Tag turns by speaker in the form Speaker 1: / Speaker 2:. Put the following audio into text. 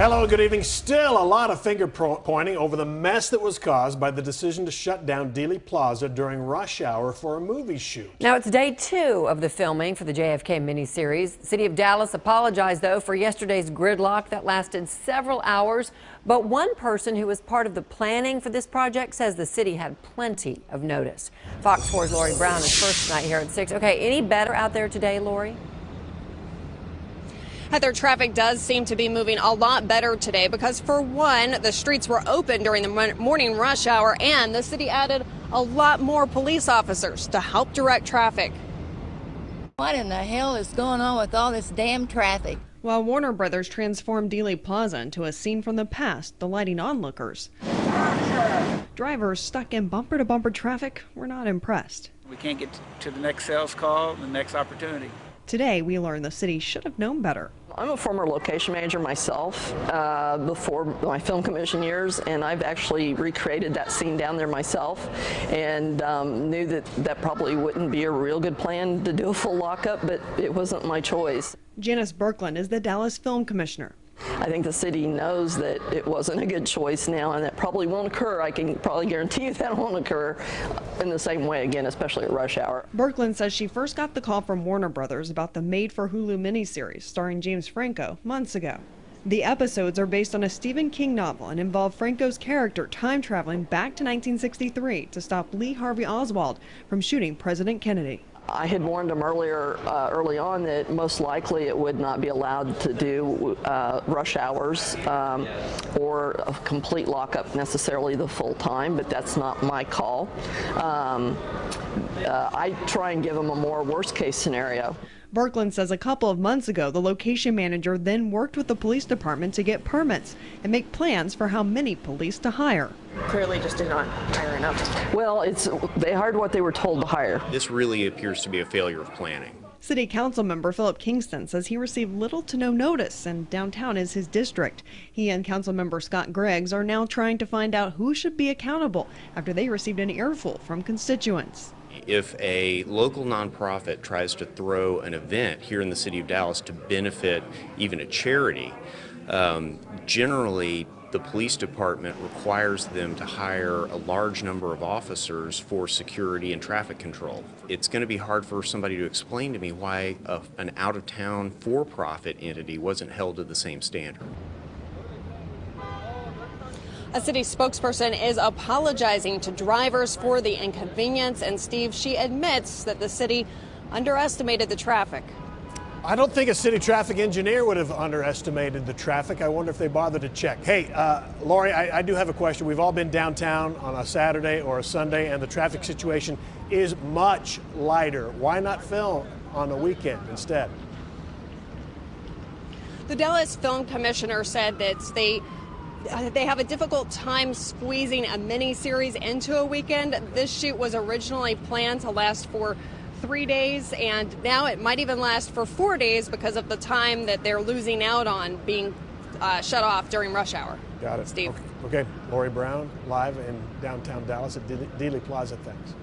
Speaker 1: Hello, good evening. Still a lot of finger pointing over the mess that was caused by the decision to shut down Dealey Plaza during rush hour for a movie shoot.
Speaker 2: Now it's day 2 of the filming for the JFK miniseries. The city of Dallas apologized, though, for yesterday's gridlock that lasted several hours. But one person who was part of the planning for this project says the city had plenty of notice. Fox 4's Lori Brown is first tonight here at 6. Okay, any better out there today, Lori?
Speaker 3: Heather, traffic does seem to be moving a lot better today because, for one, the streets were open during the morning rush hour and the city added a lot more police officers to help direct traffic.
Speaker 4: What in the hell is going on with all this damn traffic?
Speaker 5: While Warner Brothers transformed Dealey Plaza into a scene from the past, delighting onlookers, drivers stuck in bumper-to-bumper traffic were not impressed.
Speaker 6: We can't get to the next sales call, the next opportunity.
Speaker 5: Today, we learned the city should have known better.
Speaker 7: I'm a former location manager myself before my film commission years, and I've actually recreated that scene down there myself, and knew that that probably wouldn't be a real good plan to do a full lockup, but it wasn't my choice.
Speaker 5: Janice Birkeland is the Dallas Film Commissioner.
Speaker 7: I think the city knows that it wasn't a good choice now, and that probably won't occur. I can probably guarantee you that won't occur in the same way again, especially at rush hour.
Speaker 5: Birkeland says she first got the call from Warner Brothers about the made-for-Hulu miniseries starring James Franco months ago. The episodes are based on a Stephen King novel and involve Franco's character time-traveling back to 1963 to stop Lee Harvey Oswald from shooting President Kennedy.
Speaker 7: I had warned them early on that most likely it would not be allowed to do rush hours or a complete lockup necessarily the full time, but that's not my call. I try and give them a more worst case scenario.
Speaker 5: Birkeland says a couple of months ago, the location manager then worked with the police department to get permits and make plans for how many police to hire.
Speaker 3: Clearly just did not hire enough.
Speaker 7: Well, they hired what they were told to hire.
Speaker 8: This really appears to be a failure of planning.
Speaker 5: City Council member Philip Kingston says he received little to no notice, and downtown is his district. He and Council member Scott Greggs are now trying to find out who should be accountable after they received an earful from constituents.
Speaker 8: If a local nonprofit tries to throw an event here in the city of Dallas to benefit even a charity, generally the police department requires them to hire a large number of officers for security and traffic control. It's going to be hard for somebody to explain to me why an out-of-town for-profit entity wasn't held to the same standard.
Speaker 3: A city spokesperson is apologizing to drivers for the inconvenience, and Steve, she admits that the city underestimated the traffic.
Speaker 1: I don't think a city traffic engineer would have underestimated the traffic. I wonder if they bothered to check. Hey, Lori, I do have a question. We've all been downtown on a Saturday or a Sunday, and the traffic situation is much lighter. Why not film on a weekend instead?
Speaker 3: The Dallas Film Commissioner said that they have a difficult time squeezing a mini-series into a weekend. This shoot was originally planned to last for 3 days, and now it might even last for 4 days because of the time that they're losing out on being shut off during rush hour.
Speaker 1: Got it.
Speaker 3: Steve.
Speaker 1: Okay. Lori Brown, live in downtown Dallas at Dealey Plaza. Thanks.